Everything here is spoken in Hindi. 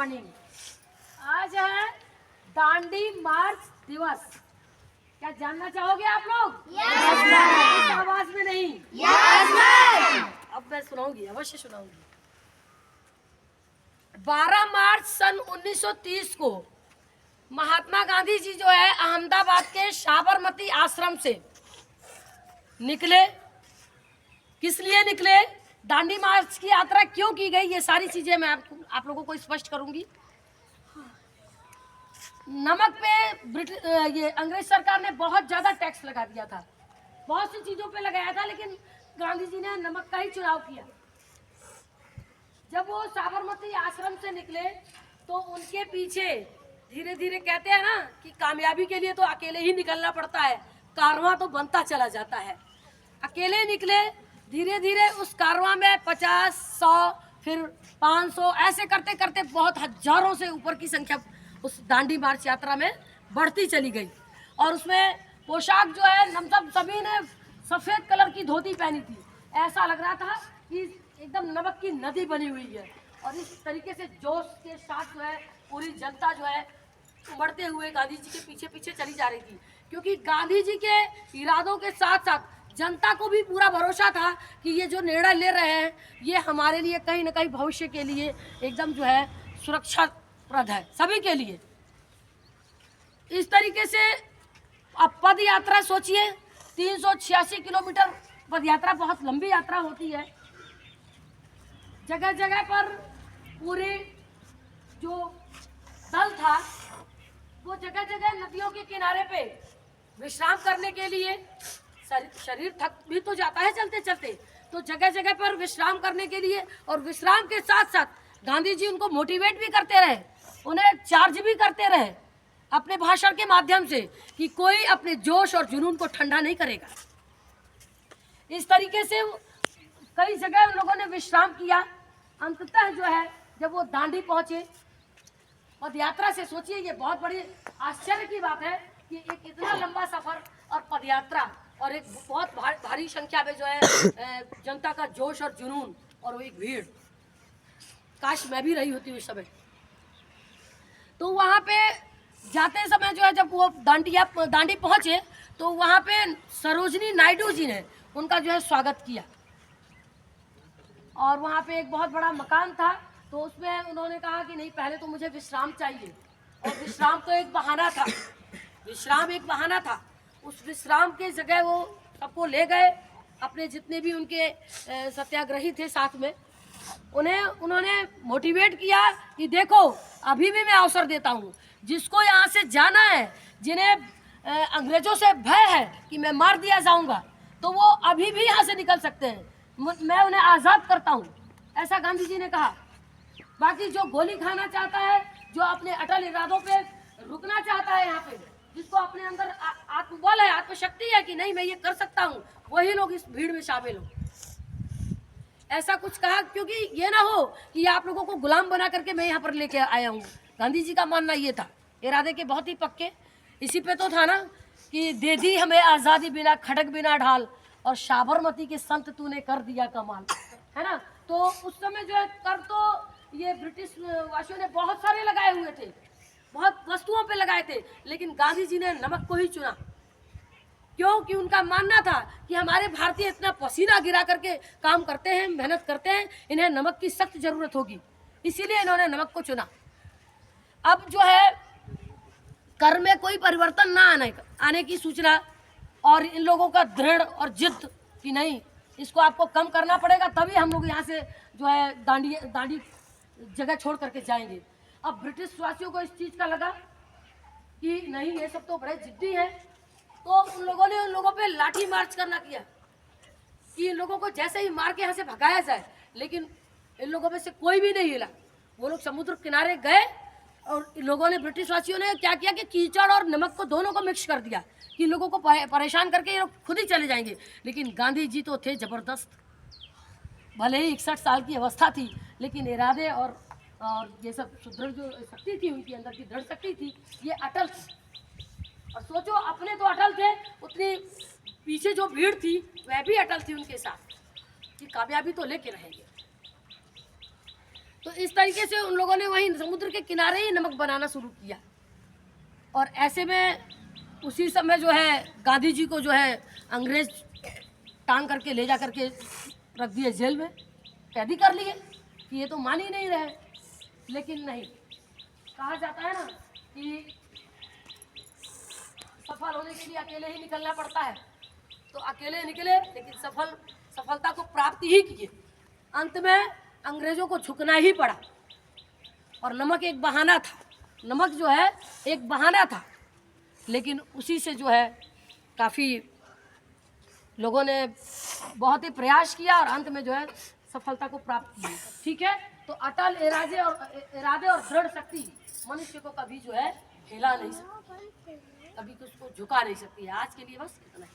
मॉर्निंग। आज है दांडी मार्च दिवस। क्या जानना चाहोगे आप लोग? इस आवाज में नहीं। अब मैं सुनाऊंगी, अवश्य सुनाऊंगी। 12 मार्च सन 1930 को महात्मा गांधी जी जो है अहमदाबाद के साबरमती आश्रम से निकले। किस लिए निकले, दांडी मार्च की यात्रा क्यों की गई, ये सारी चीजें मैं आप लोगों को स्पष्ट करूंगी। नमक पे ये अंग्रेज सरकार ने बहुत ज्यादा टैक्स लगा दिया था, बहुत सी चीजों पे लगाया था, लेकिन गांधी जी ने नमक का ही चुनाव किया। जब वो साबरमती आश्रम से निकले तो उनके पीछे धीरे धीरे, कहते हैं ना कि कामयाबी के लिए तो अकेले ही निकलना पड़ता है, कारवां तो बनता चला जाता है। अकेले निकले, धीरे धीरे उस कारवां में 50, 100, फिर 500, ऐसे करते करते बहुत हजारों से ऊपर की संख्या उस दांडी मार्च यात्रा में बढ़ती चली गई। और उसमें पोशाक जो है, मतलब सभी ने सफेद कलर की धोती पहनी थी। ऐसा लग रहा था कि एकदम नमक की नदी बनी हुई है। और इस तरीके से जोश के साथ जो है पूरी जनता जो है उमड़ते हुए गांधी जी के पीछे पीछे चली जा रही थी, क्योंकि गांधी जी के इरादों के साथ साथ जनता को भी पूरा भरोसा था कि ये जो निर्णय ले रहे हैं ये हमारे लिए कहीं ना कहीं भविष्य के लिए एकदम जो है सुरक्षाप्रद है, सभी के लिए। इस तरीके से अब पद यात्रा सोचिए, 386 किलोमीटर पद यात्रा बहुत लंबी यात्रा होती है। जगह जगह पर पूरे जो दल था वो जगह जगह नदियों के किनारे पे विश्राम करने के लिए, शरीर थक भी तो जाता है चलते चलते, तो जगह जगह पर विश्राम करने के लिए, और विश्राम के साथ साथ गांधी जी उनको मोटिवेट भी करते रहे, उन्हें चार्ज भी करते रहे अपने भाषण के माध्यम से कि कोई अपने जोश और जुनून को ठंडा नहीं करेगा। इस तरीके से कई जगह उन लोगों ने विश्राम किया। अंततः जो है जब वो दांडी पहुंचे, पद यात्रा से, सोचिए ये बहुत बड़ी आश्चर्य की बात है कि एक इतना लंबा सफर और पद यात्रा और एक बहुत भारी संख्या में जो है जनता का जोश और जुनून और वो एक भीड़, काश मैं भी रही होती उस समय। तो वहाँ पे जाते समय जो है जब वो दांडी पहुंचे तो वहाँ पे सरोजनी नायडू जी ने उनका जो है स्वागत किया। और वहाँ पे एक बहुत बड़ा मकान था, तो उसमें उन्होंने कहा कि नहीं, पहले तो मुझे विश्राम चाहिए। और विश्राम तो एक बहाना था, विश्राम एक बहाना था। उस विश्राम के जगह वो सबको ले गए, अपने जितने भी उनके सत्याग्रही थे साथ में, उन्होंने मोटिवेट किया कि देखो अभी भी मैं अवसर देता हूँ, जिसको यहाँ से जाना है, जिन्हें अंग्रेजों से भय है कि मैं मार दिया जाऊँगा, तो वो अभी भी यहाँ से निकल सकते हैं, मैं उन्हें आज़ाद करता हूँ, ऐसा गांधी जी ने कहा। बाकी जो गोली खाना चाहता है, जो अपने अटल इरादों पे रुकना चाहता है, यहाँ पे जिसको अपने अंदर आत्मबल है, आत्मशक्ति है कि नहीं मैं ये कर सकता हूँ, वही लोग इस भीड़ में शामिल हो, ऐसा कुछ कहा। क्योंकि ये ना हो कि आप लोगों को गुलाम बना करके मैं यहाँ पर लेके आया हूँ। गांधी जी का मानना ये था, इरादे के बहुत ही पक्के। इसी पे तो था ना कि दे दी हमें आज़ादी बिना खड़क बिना ढाल, और साबरमती के संत तूने कर दिया कमाल, है ना। तो उस समय जो है कर तो ये ब्रिटिश वासियों ने बहुत सारे लगाए हुए थे, बहुत वस्तुओं पे लगाए थे, लेकिन गांधी जी ने नमक को ही चुना। क्योंकि उनका मानना था कि हमारे भारतीय इतना पसीना गिरा करके काम करते हैं, मेहनत करते हैं, इन्हें नमक की सख्त जरूरत होगी, इसीलिए इन्होंने नमक को चुना। अब जो है कर में कोई परिवर्तन ना आने की सूचना, और इन लोगों का दृढ़ और जिद कि नहीं इसको आपको कम करना पड़ेगा, तभी हम लोग यहाँ से जो है दांडी जगह छोड़ करके जाएंगे। अब ब्रिटिश वासियों को इस चीज़ का लगा कि नहीं ये सब तो बड़े जिद्दी हैं, तो उन लोगों ने उन लोगों पे लाठी मार्च करना किया कि इन लोगों को जैसे ही मार के यहाँ से भगाया जाए। लेकिन इन लोगों में से कोई भी नहीं हिला। वो लोग समुद्र किनारे गए और इन लोगों ने, ब्रिटिश वासियों ने क्या किया कि कीचड़ और नमक को दोनों को मिक्स कर दिया कि लोगों को परेशान करके ये लोग खुद ही चले जाएंगे। लेकिन गांधी जी तो थे जबरदस्त, भले ही 61 साल की अवस्था थी, लेकिन इरादे और ये सब सुदृढ़ जो शक्ति थी, उनकी अंदर की दृढ़ शक्ति थी, ये अटल थी। और सोचो अपने तो अटल थे, उतनी पीछे जो भीड़ थी वह भी अटल थी उनके साथ कि कामयाबी तो लेके रहेंगे। तो इस तरीके से उन लोगों ने वहीं समुद्र के किनारे ही नमक बनाना शुरू किया। और ऐसे में उसी समय जो है गांधी जी को जो है अंग्रेज टांग करके ले जा करके रख दिए जेल में, कैदी कर लिए कि ये तो मान ही नहीं रहे। लेकिन नहीं, कहा जाता है ना कि सफल होने के लिए अकेले ही निकलना पड़ता है। तो अकेले निकले लेकिन सफलता को प्राप्ति ही किए। अंत में अंग्रेजों को झुकना ही पड़ा। और नमक एक बहाना था, नमक जो है एक बहाना था, लेकिन उसी से जो है काफ़ी लोगों ने बहुत ही प्रयास किया और अंत में जो है सफलता को प्राप्त किया। ठीक है, तो अटल इरादे और दृढ़ शक्ति मनुष्य को कभी जो है हिला नहीं सकती, कभी उसको झुका नहीं सकती है। आज के लिए बस इतना ही।